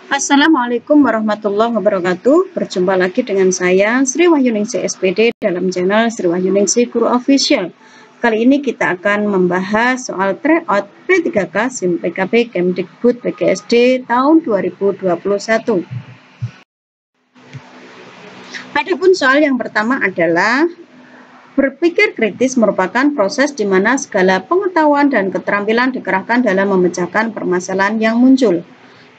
Assalamualaikum warahmatullahi wabarakatuh. Berjumpa lagi dengan saya Sri Wahyuningsi SPD dalam channel Sri Wahyuningsi Guru Official. Kali ini kita akan membahas soal tryout P3K SIM PKB Kemdikbud PGSD tahun 2021. Adapun soal yang pertama adalah berpikir kritis merupakan proses di mana segala pengetahuan dan keterampilan dikerahkan dalam memecahkan permasalahan yang muncul,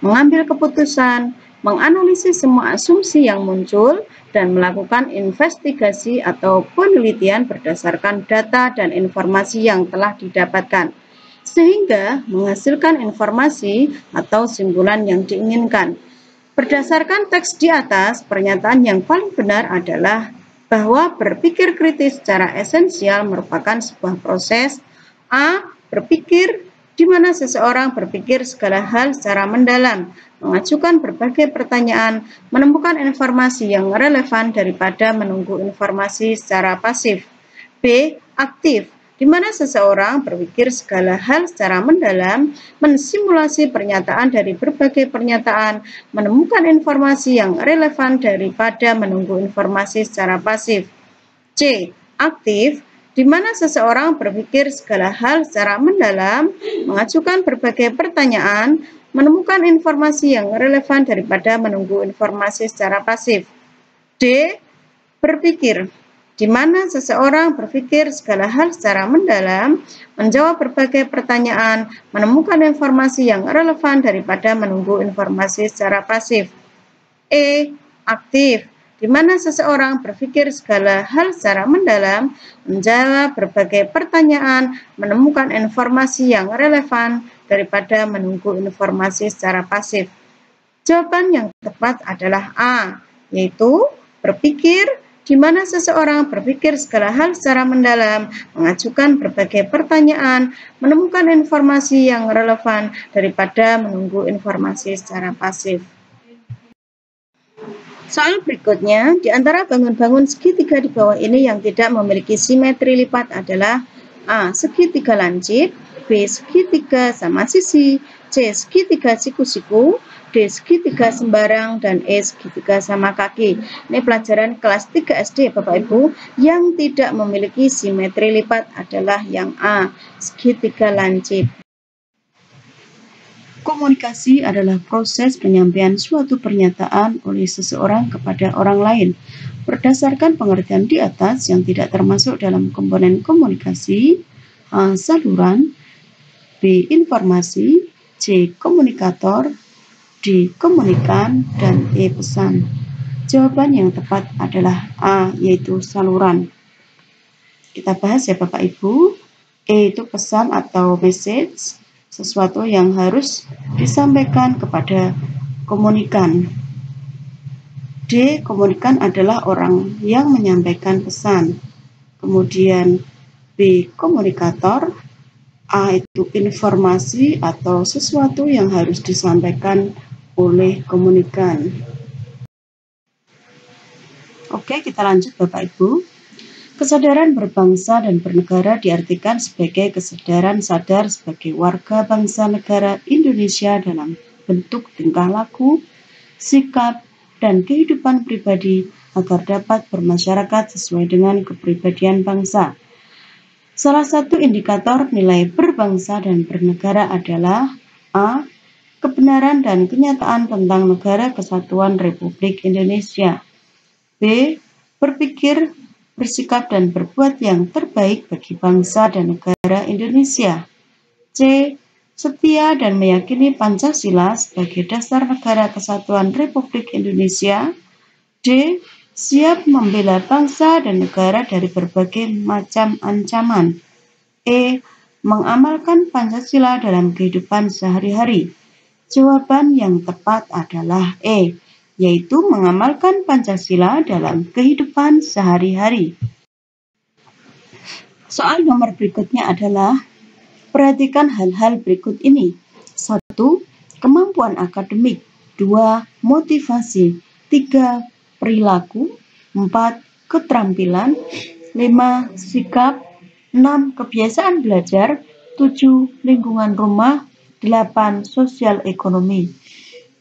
mengambil keputusan, menganalisis semua asumsi yang muncul, dan melakukan investigasi atau penelitian berdasarkan data dan informasi yang telah didapatkan, sehingga menghasilkan informasi atau simpulan yang diinginkan. Berdasarkan teks di atas, pernyataan yang paling benar adalah bahwa berpikir kritis secara esensial merupakan sebuah proses A. Berpikir di mana seseorang berpikir segala hal secara mendalam, mengajukan berbagai pertanyaan, menemukan informasi yang relevan daripada menunggu informasi secara pasif. B. Aktif, di mana seseorang berpikir segala hal secara mendalam, mensimulasi pernyataan dari berbagai pernyataan, menemukan informasi yang relevan daripada menunggu informasi secara pasif. C. Aktif, di mana seseorang berpikir segala hal secara mendalam, mengajukan berbagai pertanyaan, menemukan informasi yang relevan daripada menunggu informasi secara pasif. D. Berpikir, di mana seseorang berpikir segala hal secara mendalam, menjawab berbagai pertanyaan, menemukan informasi yang relevan daripada menunggu informasi secara pasif. E. Aktif, di mana seseorang berpikir segala hal secara mendalam, menjawab berbagai pertanyaan, menemukan informasi yang relevan daripada menunggu informasi secara pasif. Jawaban yang tepat adalah A, yaitu berpikir di mana seseorang berpikir segala hal secara mendalam, mengajukan berbagai pertanyaan, menemukan informasi yang relevan daripada menunggu informasi secara pasif. Soal berikutnya, di antara bangun-bangun segitiga di bawah ini yang tidak memiliki simetri lipat adalah A. Segitiga lancip, B. Segitiga sama sisi, C. Segitiga siku-siku, D. Segitiga sembarang, dan E. Segitiga sama kaki. Ini pelajaran kelas 3 SD Bapak Ibu. Yang tidak memiliki simetri lipat adalah yang A. Segitiga lancip. Komunikasi adalah proses penyampaian suatu pernyataan oleh seseorang kepada orang lain. Berdasarkan pengertian di atas yang tidak termasuk dalam komponen komunikasi, A. Saluran, B. Informasi, C. Komunikator, D. Komunikan, dan E. Pesan. Jawaban yang tepat adalah A, yaitu saluran. Kita bahas ya Bapak Ibu. E itu pesan atau message, sesuatu yang harus disampaikan kepada komunikan. D. Komunikan adalah orang yang menyampaikan pesan. Kemudian B. Komunikator. A itu informasi atau sesuatu yang harus disampaikan oleh komunikan. Oke, kita lanjut Bapak Ibu. Kesadaran berbangsa dan bernegara diartikan sebagai kesadaran sadar sebagai warga bangsa negara Indonesia dalam bentuk tingkah laku, sikap, dan kehidupan pribadi agar dapat bermasyarakat sesuai dengan kepribadian bangsa. Salah satu indikator nilai berbangsa dan bernegara adalah A. Kebenaran dan kenyataan tentang Negara Kesatuan Republik Indonesia. B. Berpikir, bersikap dan berbuat yang terbaik bagi bangsa dan negara Indonesia. C. Setia dan meyakini Pancasila sebagai dasar Negara Kesatuan Republik Indonesia. D. Siap membela bangsa dan negara dari berbagai macam ancaman. E. Mengamalkan Pancasila dalam kehidupan sehari-hari. Jawaban yang tepat adalah E, yaitu mengamalkan Pancasila dalam kehidupan sehari-hari. Soal nomor berikutnya adalah, perhatikan hal-hal berikut ini. 1. Kemampuan akademik. 2. Motivasi. 3. Perilaku. 4. Keterampilan. 5. Sikap. 6. Kebiasaan belajar. 7. Lingkungan rumah. 8. Sosial ekonomi.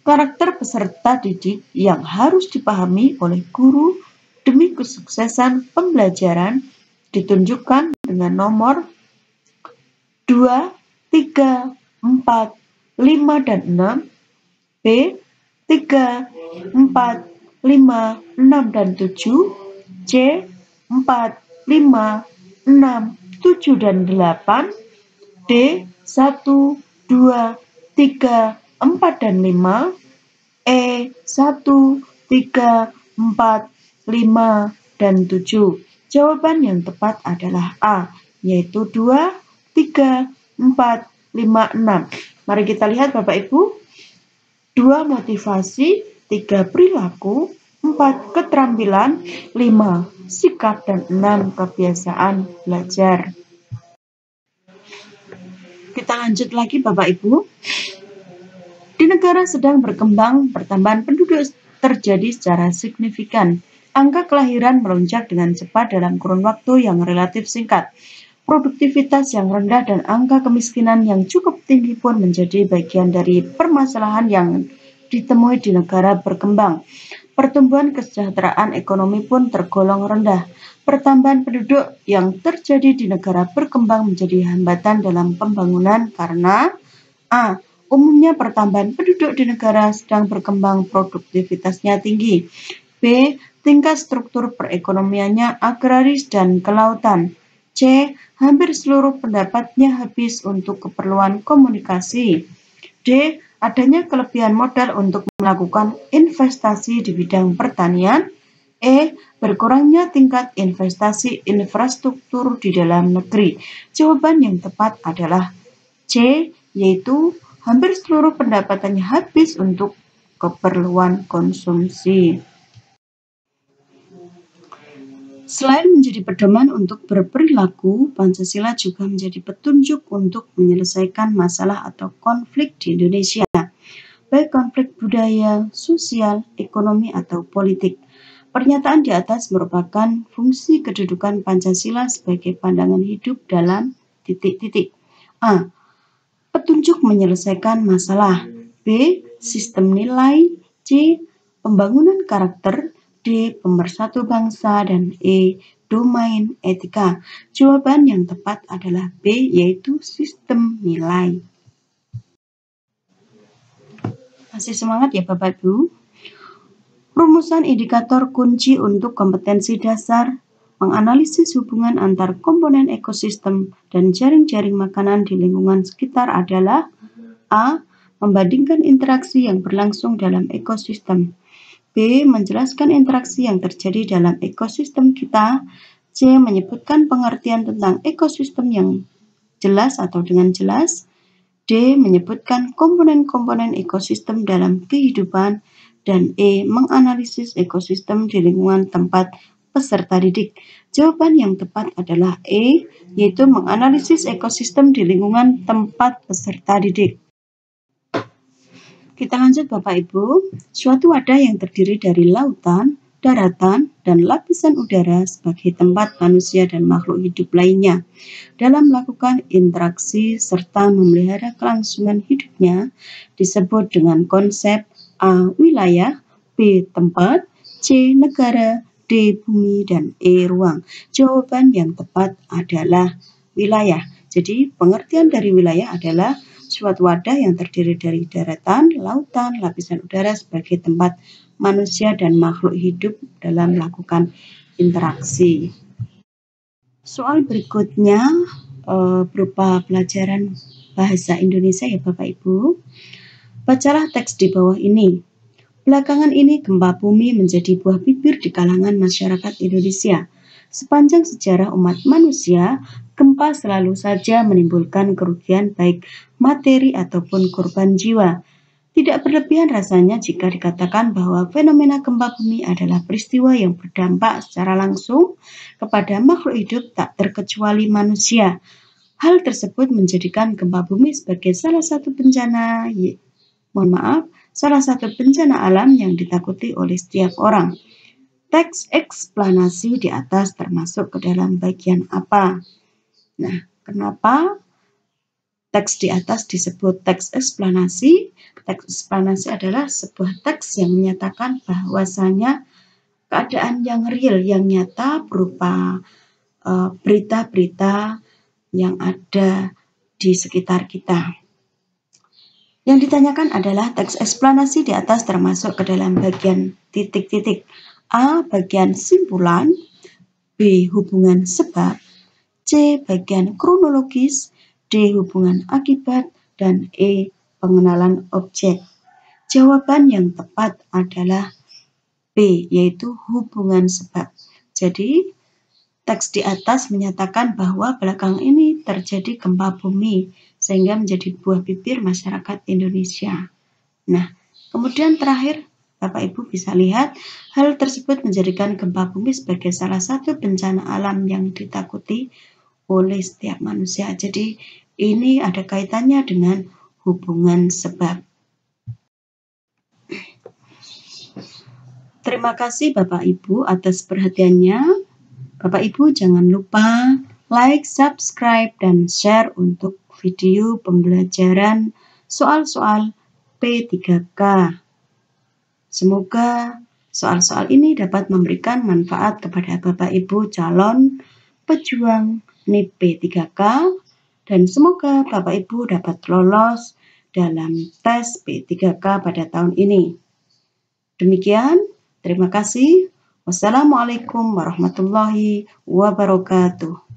Karakter peserta didik yang harus dipahami oleh guru demi kesuksesan pembelajaran ditunjukkan dengan nomor 2, 3, 4, 5, dan 6, B, 3, 4, 5, 6, dan 7, C, 4, 5, 6, 7, dan 8, D, 1, 2, 3, 4, dan 5, E, 1, 3, 4, 5, dan 7. Jawaban yang tepat adalah A, yaitu 2, 3, 4, 5, 6. Mari kita lihat Bapak Ibu. 2 motivasi, 3 perilaku, 4 keterampilan, 5 sikap, dan 6 kebiasaan belajar. Kita lanjut lagi Bapak Ibu. Di negara sedang berkembang, pertambahan penduduk terjadi secara signifikan. Angka kelahiran melonjak dengan cepat dalam kurun waktu yang relatif singkat. Produktivitas yang rendah dan angka kemiskinan yang cukup tinggi pun menjadi bagian dari permasalahan yang ditemui di negara berkembang. Pertumbuhan kesejahteraan ekonomi pun tergolong rendah. Pertambahan penduduk yang terjadi di negara berkembang menjadi hambatan dalam pembangunan karena A. Umumnya pertambahan penduduk di negara sedang berkembang produktivitasnya tinggi. B. Tingkat struktur perekonomiannya agraris dan kelautan. C. Hampir seluruh pendapatnya habis untuk keperluan komunikasi. D. Adanya kelebihan modal untuk melakukan investasi di bidang pertanian. E. Berkurangnya tingkat investasi infrastruktur di dalam negeri. Jawaban yang tepat adalah C, yaitu hampir seluruh pendapatannya habis untuk keperluan konsumsi. Selain menjadi pedoman untuk berperilaku, Pancasila juga menjadi petunjuk untuk menyelesaikan masalah atau konflik di Indonesia, baik konflik budaya, sosial, ekonomi, atau politik. Pernyataan di atas merupakan fungsi kedudukan Pancasila sebagai pandangan hidup dalam titik-titik. A. Petunjuk menyelesaikan masalah. B. Sistem nilai. C. Pembangunan karakter. D. Pemersatu bangsa. Dan E. Domain etika. Jawaban yang tepat adalah B, yaitu sistem nilai. Masih semangat ya Bapak Ibu? Rumusan indikator kunci untuk kompetensi dasar menganalisis hubungan antar komponen ekosistem dan jaring-jaring makanan di lingkungan sekitar adalah A. Membandingkan interaksi yang berlangsung dalam ekosistem. B. Menjelaskan interaksi yang terjadi dalam ekosistem kita. C. Menyebutkan pengertian tentang ekosistem yang jelas atau dengan jelas. D. Menyebutkan komponen-komponen ekosistem dalam kehidupan. Dan E. Menganalisis ekosistem di lingkungan tempat peserta didik. Jawaban yang tepat adalah E, yaitu menganalisis ekosistem di lingkungan tempat peserta didik. Kita lanjut Bapak Ibu. Suatu wadah yang terdiri dari lautan, daratan, dan lapisan udara sebagai tempat manusia dan makhluk hidup lainnya dalam melakukan interaksi serta memelihara kelangsungan hidupnya disebut dengan konsep A. Wilayah, B. Tempat, C. Negara, D. Bumi, dan E. Ruang. Jawaban yang tepat adalah wilayah. Jadi pengertian dari wilayah adalah suatu wadah yang terdiri dari daratan, lautan, lapisan udara sebagai tempat manusia dan makhluk hidup dalam melakukan interaksi. Soal berikutnya berupa pelajaran bahasa Indonesia ya Bapak Ibu. Bacalah teks di bawah ini. Belakangan ini gempa bumi menjadi buah bibir di kalangan masyarakat Indonesia. Sepanjang sejarah umat manusia, gempa selalu saja menimbulkan kerugian baik materi ataupun korban jiwa. Tidak berlebihan rasanya jika dikatakan bahwa fenomena gempa bumi adalah peristiwa yang berdampak secara langsung kepada makhluk hidup tak terkecuali manusia. Hal tersebut menjadikan gempa bumi sebagai salah satu bencana alam yang ditakuti oleh setiap orang. Teks eksplanasi di atas termasuk ke dalam bagian apa? Nah, kenapa Teks di atas disebut teks eksplanasi. Teks eksplanasi adalah sebuah teks yang menyatakan bahwasanya keadaan yang real, yang nyata berupa berita-berita yang ada di sekitar kita. Yang ditanyakan adalah teks eksplanasi di atas termasuk ke dalam bagian titik-titik. A. Bagian simpulan, B. Hubungan sebab, C. Bagian kronologis, D. Hubungan akibat, dan E. Pengenalan objek. Jawaban yang tepat adalah B, yaitu hubungan sebab. Jadi, teks di atas menyatakan bahwa belakangan ini terjadi gempa bumi, sehingga menjadi buah bibir masyarakat Indonesia. Nah, kemudian terakhir, Bapak Ibu bisa lihat, hal tersebut menjadikan gempa bumi sebagai salah satu bencana alam yang ditakuti oleh setiap manusia. Jadi ini ada kaitannya dengan hubungan sebab. Terima kasih Bapak Ibu atas perhatiannya. Bapak Ibu jangan lupa like, subscribe, dan share untuk video pembelajaran soal-soal P3K. Semoga soal-soal ini dapat memberikan manfaat kepada Bapak Ibu calon pejuang NIP P3K, dan semoga Bapak Ibu dapat lolos dalam tes P3K pada tahun ini. Demikian, terima kasih. Wassalamualaikum warahmatullahi wabarakatuh.